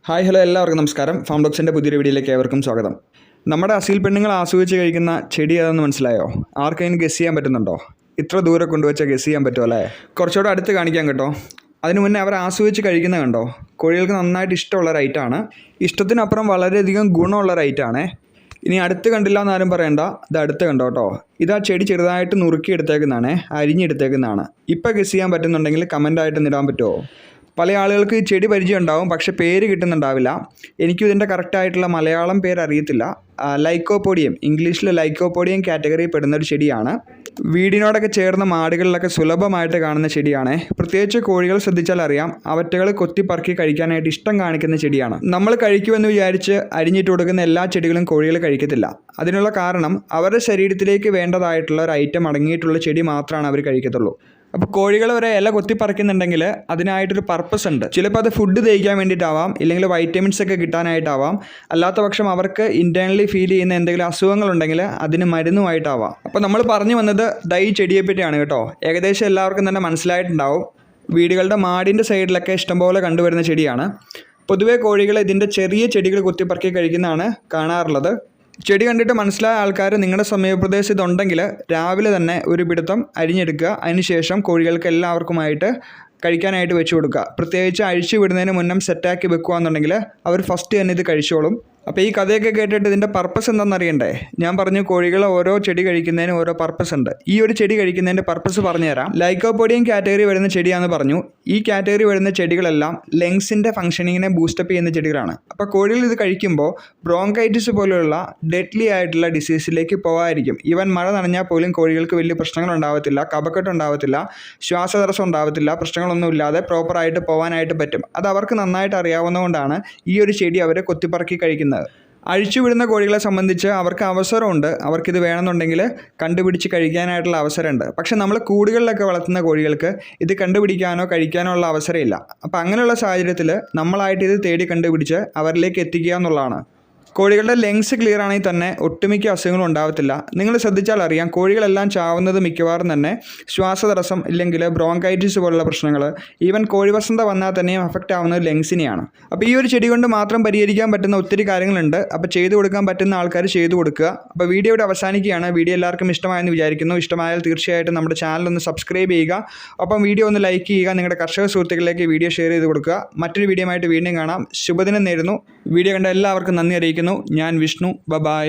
Hi hello എല്ലാവർക്കും നമസ്കാരം. Farm ഡോക്സിൻ്റെ പുതിയൊരു വീഡിയോയിലേക്ക് ഏവർക്കും സ്വാഗതം. നമ്മുടെ അസീൽ പെണ്ണുങ്ങൾ ആസ്വദിച്ച് കഴിക്കുന്ന ചെടി ഏതെന്ന് മനസ്സിലായോ? ആർക്കെങ്കിലും ഗസ് ചെയ്യാൻ പറ്റുന്നുണ്ടോ? ഇത്ര ദൂരെ കൊണ്ടുവച്ചാൽ ഗസ് ചെയ്യാൻ പറ്റുമോ അല്ലേ? കുറച്ചുകൂടെ അടുത്ത് കാണിക്കാൻ കേട്ടോ. അതിനു മുന്നേ അവർ ആസ്വദിച്ച് കഴിക്കുന്ന കണ്ടോ? കോഴികൾക്ക് നന്നായിട്ട് ഇഷ്ടമുള്ള റൈറ്റാണ്. ഇഷ്ടത്തിനപ്പുറം വളരെയധികം ഗുണമുള്ള റൈറ്റാണ്. ഇനി അടുത്ത് കണ്ടില്ല എന്നാരും പറയണ്ട, ഇത് അടുത്ത് കണ്ടോ കേട്ടോ. ഇതാ ചെടി ചെറുതായിട്ട് നുറുക്കിയെടുത്തേക്കുന്നതാണ്, അരിഞ്ഞെടുത്തേക്കുന്നതാണ്. ഇപ്പോൾ ഗസ് ചെയ്യാൻ പറ്റുന്നുണ്ടെങ്കിൽ കമൻ്റായിട്ട് ഇടാൻ പറ്റുമോ? പല ആളുകൾക്ക് ഈ ചെടി പരിചയം ഉണ്ടാവും, പക്ഷേ പേര് കിട്ടുന്നുണ്ടാവില്ല. എനിക്കും ഇതിൻ്റെ കറക്റ്റായിട്ടുള്ള മലയാളം പേര് അറിയത്തില്ല. ലൈക്കോപോഡിയം, ഇംഗ്ലീഷിൽ ലൈക്കോപോഡിയം കാറ്റഗറിയിൽ പെടുന്ന ഒരു ചെടിയാണ്. വീടിനോടൊക്കെ ചേർന്ന മാടുകളിലൊക്കെ സുലഭമായിട്ട് കാണുന്ന ചെടിയാണ്. പ്രത്യേകിച്ച് കോഴികൾ ശ്രദ്ധിച്ചാൽ അറിയാം, അവറ്റകൾ കൊത്തിപ്പറക്കി കഴിക്കാനായിട്ട് ഇഷ്ടം കാണിക്കുന്ന ചെടിയാണ്. നമ്മൾ കഴിക്കുമെന്ന് വിചാരിച്ച് അരിഞ്ഞിട്ട് കൊടുക്കുന്ന എല്ലാ ചെടികളും കോഴികൾ കഴിക്കത്തില്ല. അതിനുള്ള കാരണം അവരുടെ ശരീരത്തിലേക്ക് വേണ്ടതായിട്ടുള്ള ഒരു ഐറ്റം അടങ്ങിയിട്ടുള്ള ചെടി മാത്രമാണ് അവർ കഴിക്കത്തുള്ളൂ. അപ്പോൾ കോഴികൾ ഒരു ഇല കൊത്തിപ്പറിക്കുന്നുണ്ടെങ്കിൽ അതിനായിട്ടൊരു പർപ്പസ് ഉണ്ട്. ചിലപ്പോൾ അത് ഫുഡ് ദഹിക്കാൻ വേണ്ടിയിട്ടാവാം, ഇല്ലെങ്കിൽ വൈറ്റമിൻസ് ഒക്കെ കിട്ടാനായിട്ടാവാം. അല്ലാത്ത പക്ഷം അവർക്ക് ഇൻറ്റേർണലി ഫീൽ ചെയ്യുന്ന എന്തെങ്കിലും അസുഖങ്ങളുണ്ടെങ്കിൽ അതിന് മരുന്നുമായിട്ടാവാം. അപ്പോൾ നമ്മൾ പറഞ്ഞു വന്നത് ഈ ചെടിയെ പറ്റിയാണ് കേട്ടോ. ഏകദേശം എല്ലാവർക്കും തന്നെ മനസ്സിലായിട്ടുണ്ടാവും. വീടുകളുടെ മാടിൻ്റെ സൈഡിലൊക്കെ ഇഷ്ടംപോലെ കണ്ടുവരുന്ന ചെടിയാണ്. പൊതുവേ കോഴികൾ ഇതിൻ്റെ ചെറിയ ചെടികൾ കുത്തിപ്പറക്കി കഴിക്കുന്നതാണ് കാണാറുള്ളത്. ചെടി കണ്ടിട്ട് മനസ്സിലായ ആൾക്കാർ നിങ്ങളുടെ സമീപപ്രദേശത്ത് ഇതുണ്ടെങ്കിൽ രാവിലെ തന്നെ ഒരു പിടുത്തം അരിഞ്ഞെടുക്കുക. അതിനുശേഷം കോഴികൾക്ക് എല്ലാവർക്കുമായിട്ട് കഴിക്കാനായിട്ട് വെച്ച് കൊടുക്കുക. പ്രത്യേകിച്ച് അഴിച്ചു വിടുന്നതിന് മുന്നേ സെറ്റാക്കി വെക്കുക എന്നുണ്ടെങ്കിൽ അവർ ഫസ്റ്റ് തന്നെ ഇത് കഴിച്ചോളും. അപ്പോൾ ഈ കഥയൊക്കെ കേട്ടിട്ട് ഇതിൻ്റെ പർപ്പസ് എന്താണെന്ന് അറിയണ്ടേ? ഞാൻ പറഞ്ഞു കോഴികൾ ഓരോ ചെടി കഴിക്കുന്നതിന് ഓരോ പർപ്പസ് ഉണ്ട്. ഈ ഒരു ചെടി കഴിക്കുന്നതിൻ്റെ പർപ്പസ് പറഞ്ഞുതരാം. ലൈക്കോപോഡിയം കാറ്റഗറി വരുന്ന ചെടിയാണെന്ന് പറഞ്ഞു. ഈ കാറ്റഗറി വരുന്ന ചെടികളെല്ലാം ലങ്സിൻ്റെ ഫംഗ്ഷനിങ്ങിനെ ബൂസ്റ്റപ്പ് ചെയ്യുന്ന ചെടികളാണ്. അപ്പോൾ കോഴികൾ ഇത് കഴിക്കുമ്പോൾ ബ്രോങ്കൈറ്റിസ് പോലെയുള്ള ഡെഡ്ലി ആയിട്ടുള്ള ഡിസീസിലേക്ക് പോകാതിരിക്കും. ഈവൻ മഴ നനഞ്ഞാൽ പോലും കോഴികൾക്ക് വലിയ പ്രശ്നങ്ങൾ ഉണ്ടാവത്തില്ല, കഫക്കെട്ട് ഉണ്ടാവത്തില്ല, ശ്വാസതടസ്സം ഉണ്ടാവത്തില്ല, പ്രശ്നങ്ങളൊന്നുമില്ലാതെ പ്രോപ്പറായിട്ട് പോകാനായിട്ട് പറ്റും. അത് അവർക്ക് നന്നായിട്ട് അറിയാവുന്നതുകൊണ്ടാണ് ഈ ഒരു ചെടി അവരെ കൊത്തിപ്പറക്കി കഴിക്കുന്നത്. അഴിച്ചുവിടുന്ന കോഴികളെ സംബന്ധിച്ച് അവർക്ക് അവസരമുണ്ട്. അവർക്കിത് വേണമെന്നുണ്ടെങ്കിൽ കണ്ടുപിടിച്ച് കഴിക്കാനായിട്ടുള്ള അവസരമുണ്ട്. പക്ഷെ നമ്മൾ കൂടുകളിലൊക്കെ വളർത്തുന്ന കോഴികൾക്ക് ഇത് കണ്ടുപിടിക്കാനോ കഴിക്കാനോ ഉള്ള അവസരമില്ല. അപ്പോൾ അങ്ങനെയുള്ള സാഹചര്യത്തിൽ നമ്മളായിട്ട് ഇത് തേടി കണ്ടുപിടിച്ച് അവരിലേക്ക് എത്തിക്കുക എന്നുള്ളതാണ്. കോഴികളുടെ ലങ്സ് ക്ലിയർ ആണെങ്കിൽ തന്നെ ഒട്ടുമിക്ക അസുഖങ്ങളും ഉണ്ടാവത്തില്ല. നിങ്ങൾ ശ്രദ്ധിച്ചാൽ അറിയാം, കോഴികളെല്ലാം ചാവുന്നത് മിക്കവാറും തന്നെ ശ്വാസതടസ്സം ഇല്ലെങ്കിൽ ബ്രോങ്കൈറ്റിസ് പോലുള്ള പ്രശ്നങ്ങൾ, ഈവൻ കോഴിവസന്ത വന്നാൽ തന്നെയും അഫക്റ്റ് ആവുന്നത് ലങ്സിനെയാണ്. അപ്പോൾ ഈ ഒരു ചെടി കൊണ്ട് മാത്രം പരിഹരിക്കാൻ പറ്റുന്ന ഒത്തിരി കാര്യങ്ങളുണ്ട്. അപ്പോൾ ചെയ്തു കൊടുക്കാൻ പറ്റുന്ന ആൾക്കാർ ചെയ്തു കൊടുക്കുക. അപ്പോൾ വീഡിയോ ഇവിടെ അവസാനിക്കുകയാണ്. വീഡിയോ എല്ലാവർക്കും ഇഷ്ടമായെന്ന് വിചാരിക്കുന്നു. ഇഷ്ടമായാൽ തീർച്ചയായിട്ടും നമ്മുടെ ചാനൽ ഒന്ന് സബ്സ്ക്രൈബ് ചെയ്യുക. ഒപ്പം വീഡിയോ ഒന്ന് ലൈക്ക് ചെയ്യുക. നിങ്ങളുടെ കർഷക സുഹൃത്തുക്കളിലേക്ക് വീഡിയോ ഷെയർ ചെയ്ത് കൊടുക്കുക. മറ്റൊരു വീഡിയോ ആയിട്ട് വീണ്ടും കാണാം. ശുഭദിനം നേരുന്നു. വീഡിയോ കണ്ട എല്ലാവർക്കും നന്ദി അറിയിക്കുന്നു. ഞാൻ വിഷ്ണു. ബൈ.